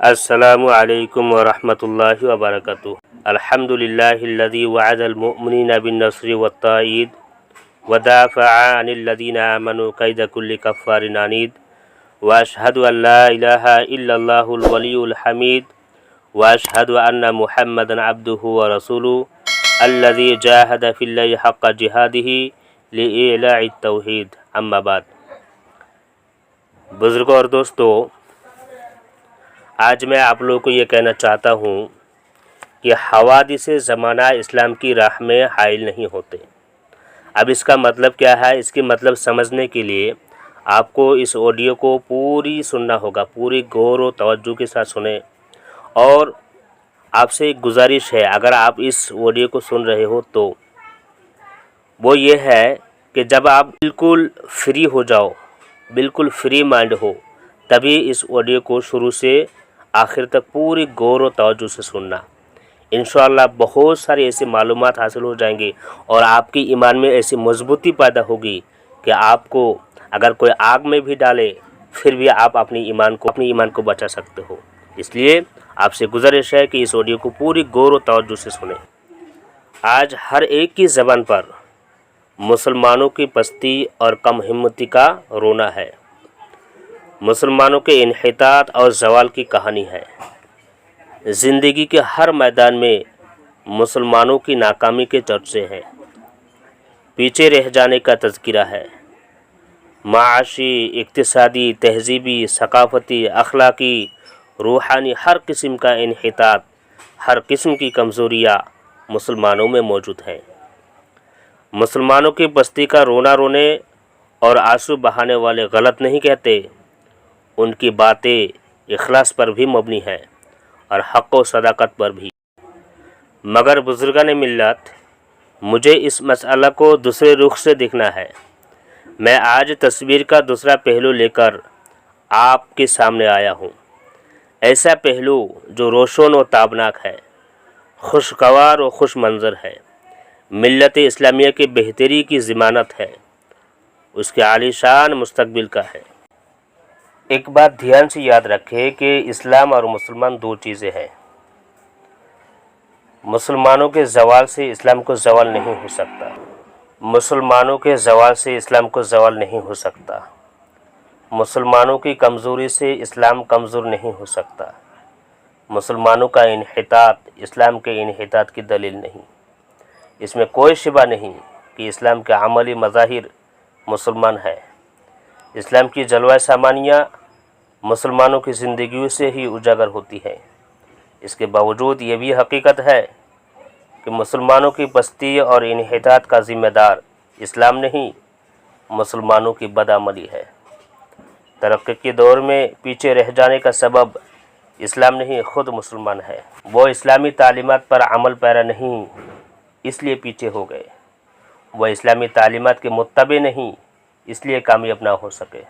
السلام علیکم ورحمۃ اللہ وبرکاتہ۔ الحمد للہ الذی وعد المؤمنین بالنصر والتأیید ودافع عن الذین آمنوا کید کل کفار عنید واشہد ان لا الہ الا اللہ الولی الحمید واشہد ان محمدا عبدہ ورسولہ الذی جاہد فی اللہ حق جہادہ لإعلاء التوحید۔ اما بعد، بزرگوں اور دوستو، آج میں آپ لوگوں کو یہ کہنا چاہتا ہوں کہ حوادث زمانہ اسلام کی راہ میں حائل نہیں ہوتے۔ اب اس کا مطلب کیا ہے؟ اس کی مطلب سمجھنے کے لیے آپ کو اس آڈیو کو پوری سننا ہوگا، پوری غور و توجہ کے ساتھ سنیں۔ اور آپ سے ایک گزارش ہے، اگر آپ اس آڈیو کو سن رہے ہو تو وہ یہ ہے کہ جب آپ بالکل فری ہو جاؤ، بالکل فری مائنڈ ہو، تبھی اس آڈیو کو شروع سے آخر تک پوری غور و توجہ سے سننا۔ انشاءاللہ بہت ساری ایسی معلومات حاصل ہو جائیں گی اور آپ کی ایمان میں ایسی مضبوطی پیدا ہوگی کہ آپ کو اگر کوئی آگ میں بھی ڈالے پھر بھی آپ اپنی ایمان کو بچا سکتے ہو۔ اس لیے آپ سے گزارش ہے کہ اس آڈیو کو پوری غور و توجہ سے سنیں۔ آج ہر ایک کی زبان پر مسلمانوں کی پستی اور کم ہمتی کا رونا ہے، مسلمانوں کے انحطاط اور زوال کی کہانی ہے۔ زندگی کے ہر میدان میں مسلمانوں کی ناکامی کے چرچے ہیں، پیچھے رہ جانے کا تذکرہ ہے۔ معاشی، اقتصادی، تہذیبی، ثقافتی، اخلاقی، روحانی ہر قسم کا انحطاط، ہر قسم کی کمزوریاں مسلمانوں میں موجود ہیں۔ مسلمانوں کی بستی کا رونا رونے اور آنسو بہانے والے غلط نہیں کہتے، ان کی باتیں اخلاص پر بھی مبنی ہیں اور حق و صداقت پر بھی۔ مگر بزرگان ملت، مجھے اس مسئلہ کو دوسرے رخ سے دیکھنا ہے۔ میں آج تصویر کا دوسرا پہلو لے کر آپ کے سامنے آیا ہوں، ایسا پہلو جو روشن و تابناک ہے، خوشگوار و خوش منظر ہے، ملت اسلامیہ کی بہتری کی ضمانت ہے، اس کے عالی شان مستقبل کا ہے۔ ایک بات دھیان سے یاد رکھیں کہ اسلام اور مسلمان دو چیزیں ہیں۔ مسلمانوں کے زوال سے اسلام کو زوال نہیں ہو سکتا، مسلمانوں کے زوال سے اسلام کو زوال نہیں ہو سکتا، مسلمانوں کی کمزوری سے اسلام کمزور نہیں ہو سکتا، مسلمانوں کا انحطاط اسلام کے انحطاط کی دلیل نہیں۔ اس میں کوئی شبہ نہیں کہ اسلام کے عملی مظاہر مسلمان ہے۔ اسلام کی جلوہ سامانیہ مسلمانوں کی زندگیوں سے ہی اجاگر ہوتی ہے۔ اس کے باوجود یہ بھی حقیقت ہے کہ مسلمانوں کی پستی اور انحطاط کا ذمہ دار اسلام نہیں، مسلمانوں کی بدعملی ہے۔ ترقی کے دور میں پیچھے رہ جانے کا سبب اسلام نہیں، خود مسلمان ہے۔ وہ اسلامی تعلیمات پر عمل پیرا نہیں، اس لیے پیچھے ہو گئے۔ وہ اسلامی تعلیمات کے متبع نہیں، اس لیے کامیاب نہ ہو سکے۔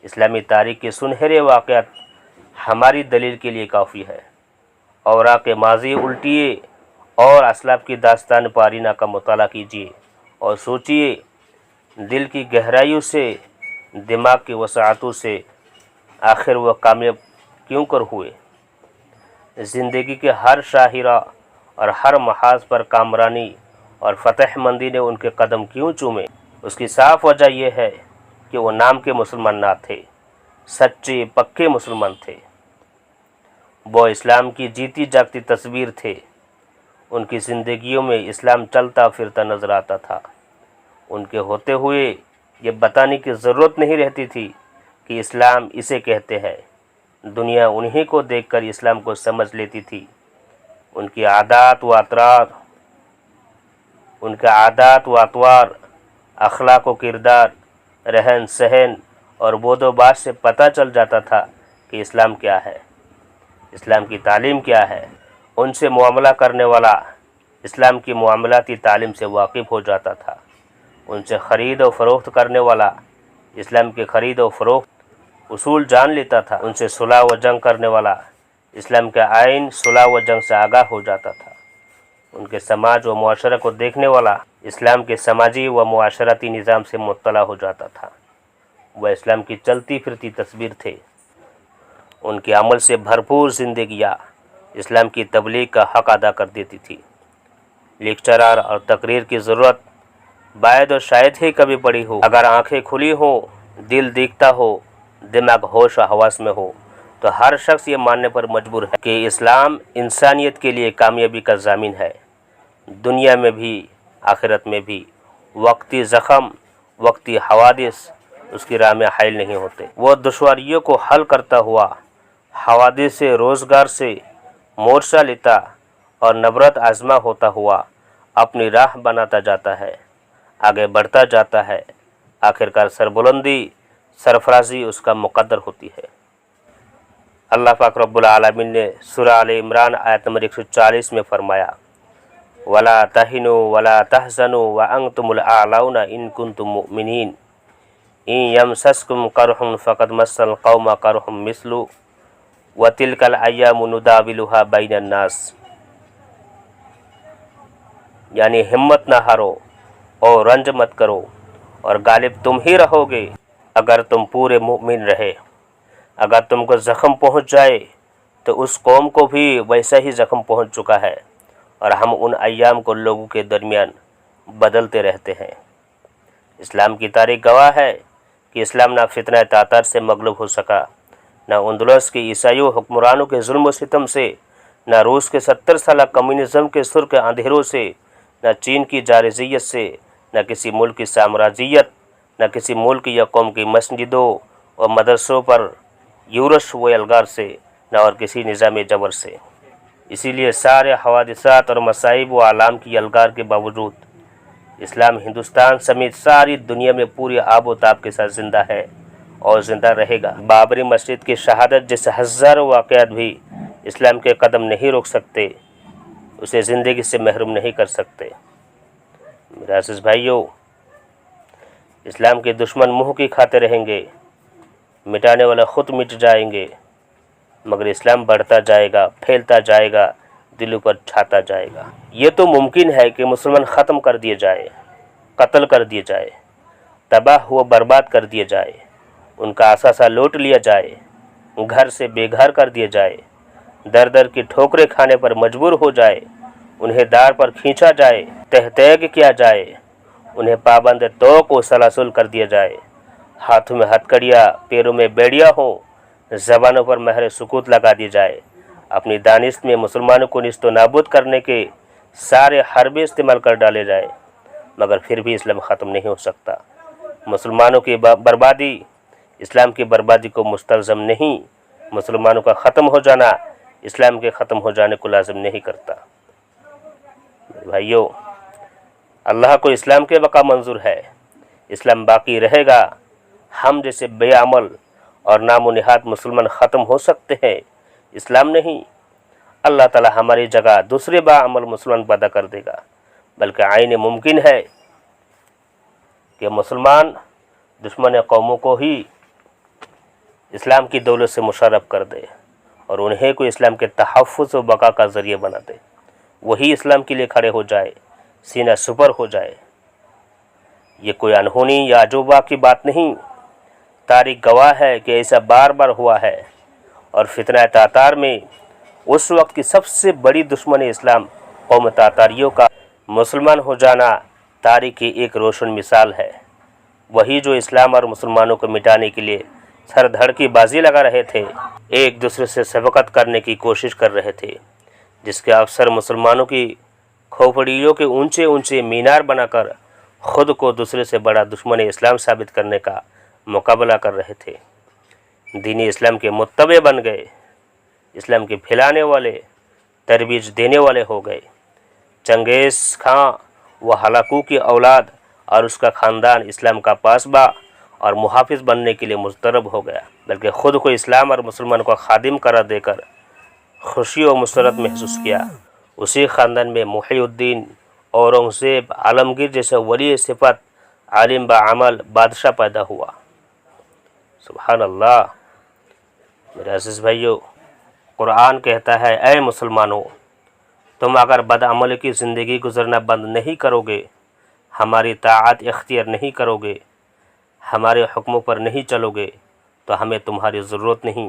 اسلامی تاریخ کے سنہرے واقعات ہماری دلیل کے لیے کافی ہے۔ اوراق ماضی الٹیے اور اسلاف کی داستان پارینہ کا مطالعہ کیجیے اور سوچیے، دل کی گہرائیوں سے، دماغ کی وسعتوں سے آخر وہ کامیاب کیوں کر ہوئے؟ زندگی کے ہر شاہراہ اور ہر محاذ پر کامرانی اور فتح مندی نے ان کے قدم کیوں چومے؟ اس کی صاف وجہ یہ ہے کہ وہ نام کے مسلمان نہ تھے، سچے پکے مسلمان تھے۔ وہ اسلام کی جیتی جاگتی تصویر تھے۔ ان کی زندگیوں میں اسلام چلتا پھرتا نظر آتا تھا۔ ان کے ہوتے ہوئے یہ بتانے کی ضرورت نہیں رہتی تھی کہ اسلام اسے کہتے ہیں۔ دنیا انہی کو دیکھ کر اسلام کو سمجھ لیتی تھی۔ ان کے عادات و اطوار، اخلاق و کردار، رہن سہن اور بود و باش سے پتہ چل جاتا تھا کہ اسلام کیا ہے، اسلام کی تعلیم کیا ہے۔ ان سے معاملہ کرنے والا اسلام کی معاملاتی تعلیم سے واقف ہو جاتا تھا۔ ان سے خرید و فروخت کرنے والا اسلام کے خرید و فروخت اصول جان لیتا تھا۔ ان سے صلح و جنگ کرنے والا اسلام کے آئین صلح و جنگ سے آگاہ ہو جاتا تھا۔ ان کے سماج و معاشرہ کو دیکھنے والا اسلام کے سماجی و معاشرتی نظام سے مطلع ہو جاتا تھا۔ وہ اسلام کی چلتی پھرتی تصویر تھے۔ ان کے عمل سے بھرپور زندگیاں اسلام کی تبلیغ کا حق ادا کر دیتی تھی۔ لیکچرار اور تقریر کی ضرورت باید اور شاید ہی کبھی پڑی ہو۔ اگر آنکھیں کھلی ہوں، دل دیکھتا ہو، دماغ ہوش و حواس میں ہو، تو ہر شخص یہ ماننے پر مجبور ہے کہ اسلام انسانیت کے لیے کامیابی کا ضامن ہے، دنیا میں بھی آخرت میں بھی۔ وقتی زخم، وقتی حوادث اس کی راہ میں حائل نہیں ہوتے۔ وہ دشواریوں کو حل کرتا ہوا حوادث سے روزگار سے مورچہ لیتا اور نبرت آزما ہوتا ہوا اپنی راہ بناتا جاتا ہے، آگے بڑھتا جاتا ہے۔ آخرکار سربلندی، سرفرازی اس کا مقدر ہوتی ہے۔ اللہ پاک رب العالمین نے سورہ آل عمران آیت نمبر 140 میں فرمایا، وَلَا تَهِنُوا وَلَا تَحْزَنُوا وَأَنْتُمُ الْأَعْلَوْنَ إِن كُنتُم مُؤْمِنِينَ إِن يَمْسَسْكُمْ قَرْحٌ فَقَدْ مَسَّ الْقَوْمَ قَرْحٌ مِثْلُهُ وَتِلْكَ الْأَيَّامُ نُدَاوِلُهَا بَيْنَ النَّاسِ، یعنی ہمت نہ ہارو اور رنج مت کرو، اور غالب تم ہی رہو گے اگر تم پورے مومن رہے۔ اگر تم کو زخم پہنچ جائے تو اس قوم کو بھی ویسا ہی زخم پہنچ چکا ہے، اور ہم ان ایام کو لوگوں کے درمیان بدلتے رہتے ہیں۔ اسلام کی تاریخ گواہ ہے کہ اسلام نہ فتنہ تاتار سے مغلوب ہو سکا، نہ اندلس کے عیسائیوں حکمرانوں کے ظلم و ستم سے، نہ روس کے 70 سالہ کمیونزم کے سرخ اندھیروں سے، نہ چین کی جارحیت سے، نہ کسی ملک کی سامراجیت، نہ کسی ملک یا قوم کی مسجدوں اور مدرسوں پر یورش و الغار سے، نہ اور کسی نظام جبر سے۔ اسی لیے سارے حوادثات اور مصائب و آلام کی الغار کے باوجود اسلام ہندوستان سمیت ساری دنیا میں پوری آب و تاب کے ساتھ زندہ ہے اور زندہ رہے گا۔ بابری مسجد کی شہادت جیسے ہزاروں واقعات بھی اسلام کے قدم نہیں روک سکتے، اسے زندگی سے محروم نہیں کر سکتے۔ میرے عزیز بھائیوں، اسلام کے دشمن منہ کی کھاتے رہیں گے، مٹانے والا خود مٹ جائیں گے، مگر اسلام بڑھتا جائے گا، پھیلتا جائے گا، دلوں پر چھاتا جائے گا۔ یہ تو ممکن ہے کہ مسلمان ختم کر دیے جائے، قتل کر دیے جائے، تباہ و برباد کر دیے جائے، ان کا اثاثہ لوٹ لیا جائے، گھر سے بے گھر کر دیے جائے، در در کی ٹھوکریں کھانے پر مجبور ہو جائے، انہیں دار پر کھینچا جائے، تہ تیگ کیا جائے، انہیں پابند توق و سلاسل کر دیا جائے، ہاتھوں میں ہتھکڑیاں، پیروں میں بیڑیاں ہوں، زبانوں پر مہر سکوت لگا دی جائے، اپنی دانست میں مسلمانوں کو نیست و نابود کرنے کے سارے حربے استعمال کر ڈالے جائے، مگر پھر بھی اسلام ختم نہیں ہو سکتا۔ مسلمانوں کی بربادی اسلام کی بربادی کو مستلزم نہیں، مسلمانوں کا ختم ہو جانا اسلام کے ختم ہو جانے کو لازم نہیں کرتا۔ بھائیو، اللہ کو اسلام کے بقا منظور ہے، اسلام باقی رہے گا۔ ہم جیسے بے عمل اور نام و نہاد مسلمان ختم ہو سکتے ہیں، اسلام نہیں۔ اللہ تعالی ہماری جگہ دوسرے با عمل مسلمان پیدا کر دے گا، بلکہ عین ممکن ہے کہ مسلمان دشمن قوموں کو ہی اسلام کی دولت سے مشرف کر دے اور انہیں کو اسلام کے تحفظ و بقا کا ذریعہ بنا دے، وہی اسلام کے لیے کھڑے ہو جائے، سینہ سپر ہو جائے۔ یہ کوئی انہونی یا عجوبہ کی بات نہیں، تاریخ گواہ ہے کہ ایسا بار بار ہوا ہے، اور فتنہ تاتار میں اس وقت کی سب سے بڑی دشمن اسلام قوم تاتاریوں کا مسلمان ہو جانا تاریخ کی ایک روشن مثال ہے۔ وہی جو اسلام اور مسلمانوں کو مٹانے کے لیے سر دھڑ کی بازی لگا رہے تھے، ایک دوسرے سے سبقت کرنے کی کوشش کر رہے تھے، جس کے افسر مسلمانوں کی کھوپڑیوں کے اونچے اونچے مینار بنا کر خود کو دوسرے سے بڑا دشمن اسلام ثابت کرنے کا مقابلہ کر رہے تھے۔ دینی اسلام کے متبع بن گئے، اسلام کے پھیلانے والے، ترویج دینے والے ہو گئے۔ چنگیز خاں و ہلاکو کی اولاد اور اس کا خاندان اسلام کا پاسباں اور محافظ بننے کے لیے مضطرب ہو گیا، بلکہ خود کو اسلام اور مسلمان کو خادم قرار دے کر خوشی و مسرت محسوس کیا۔ اسی خاندان میں محی الدین، اورنگزیب، عالمگیر جیسے ولی صفت، عالم بعمل بادشاہ پیدا ہوا۔ سبحان اللہ۔ میرے عزیز بھائیو، قرآن کہتا ہے، اے مسلمانوں، تم اگر بدعملی کی زندگی گزرنا بند نہیں کرو گے، ہماری طاعت اختیار نہیں کرو گے، ہمارے حکموں پر نہیں چلو گے، تو ہمیں تمہاری ضرورت نہیں،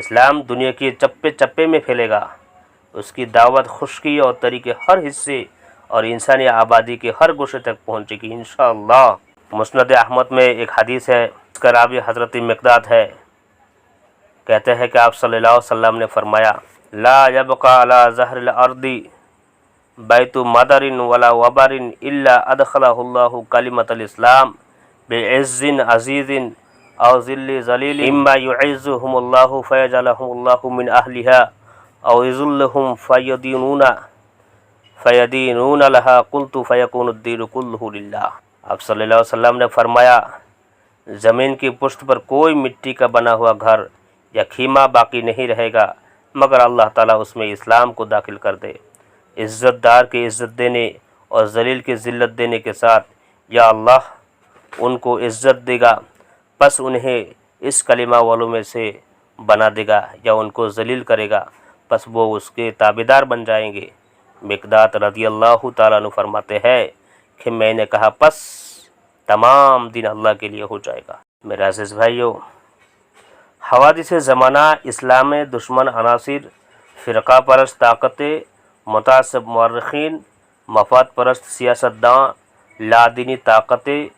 اسلام دنیا کے چپے چپے میں پھیلے گا، اس کی دعوت خشکی اور تری کے ہر حصے اور انسانی آبادی کے ہر گوشے تک پہنچے گی انشاءاللہ۔ مسند احمد میں ایک حدیث ہے، اس کا راوی حضرت مقداد ہے، کہتے ہیں کہ آپ صلی اللہ علیہ وسلم نے فرمایا لا یبقى علی ظہر الارض بیت مدر ولا وبر الا ادخلہ اللہ کلمۃ الاسلام بعز عزیز او ذل ذلیل اما یعزهم اللہ فیجعلهم اللہ من اہلها او یذلهم فیدینون لها قلت فیکون الدین کلہ للہ۔ آپ صلی اللہ علیہ وسلم نے فرمایا زمین کی پشت پر کوئی مٹی کا بنا ہوا گھر یا خیمہ باقی نہیں رہے گا مگر اللہ تعالیٰ اس میں اسلام کو داخل کر دے، عزت دار کے عزت دینے اور ذلیل کے ذلت دینے کے ساتھ، یا اللہ ان کو عزت دے گا پس انہیں اس کلمہ والوں میں سے بنا دے گا، یا ان کو ذلیل کرے گا پس وہ اس کے تابعدار بن جائیں گے۔ مقداد رضی اللہ تعالیٰ عنہ فرماتے ہیں کہ میں نے کہا پس تمام دین اللہ کے لیے ہو جائے گا۔ میرے عزیز بھائیو، حوادث زمانہ اسلام میں دشمن عناصر، فرقہ پرست طاقتیں، متعصب مورخین، مفاد پرست سیاستداں، لادینی طاقتیں،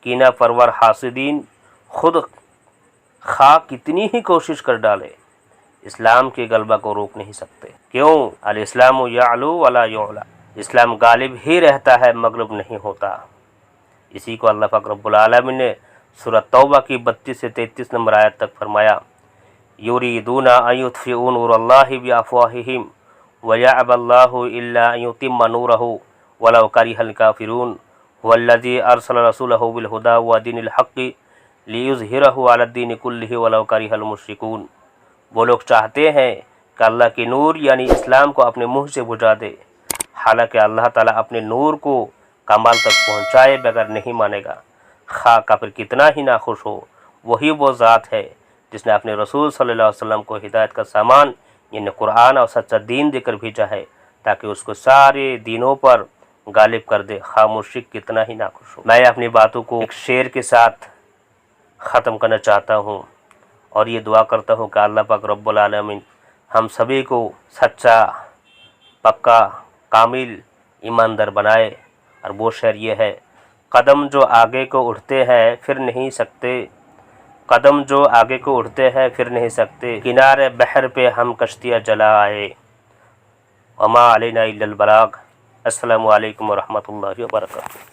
کینہ پرور حاسدین خود خواہ کتنی ہی کوشش کر ڈالے اسلام کے غلبہ کو روک نہیں سکتے۔ کیوں؟ الاسلام یعلو ولا یعلا، اسلام غالب ہی رہتا ہے مغلوب نہیں ہوتا۔ اسی کو اللہ پاک رب العالمین نے سورہ توبہ کی 32 سے 33 نمبر آیت تک فرمایا یریدون ان یطفئوا نور اللہ بافواہہم ویأبی اللہ الا ان یتم نورہ ولو کرہ الکافرون هو الذی ارسل رسولہ بالہدی ودین الحق لیظہرہ علی الدین کلہ ولو کرہ المشرکون۔ وہ لوگ چاہتے ہیں کہ اللہ کی نور یعنی اسلام کو اپنے منہ سے بجھا دے، حالانکہ اللہ تعالیٰ اپنے نور کو کمال تک پہنچائے بغیر نہیں مانے گا، خواہ کافر کتنا ہی ناخوش ہو۔ وہی وہ ذات ہے جس نے اپنے رسول صلی اللہ علیہ وسلم کو ہدایت کا سامان یعنی قرآن اور سچا دین دے کر بھیجا ہے تاکہ اس کو سارے دینوں پر غالب کر دے، خواہ مشرک کتنا ہی ناخوش ہو۔ میں اپنی باتوں کو ایک شعر کے ساتھ ختم کرنا چاہتا ہوں اور یہ دعا کرتا ہوں کہ اللہ پاک رب العالمین ہم سبھی کو سچا، پکا، کامل ایماندار بنائے۔ اور وہ شعر یہ ہے قدم جو آگے کو اٹھتے ہیں پھر نہیں سکتے، قدم جو آگے کو اٹھتے ہیں پھر نہیں سکتے، کنارے بحر پہ ہم کشتیاں جلا آئے، وما علینا الا البلاغ۔ السلام علیکم ورحمۃ اللہ وبرکاتہ۔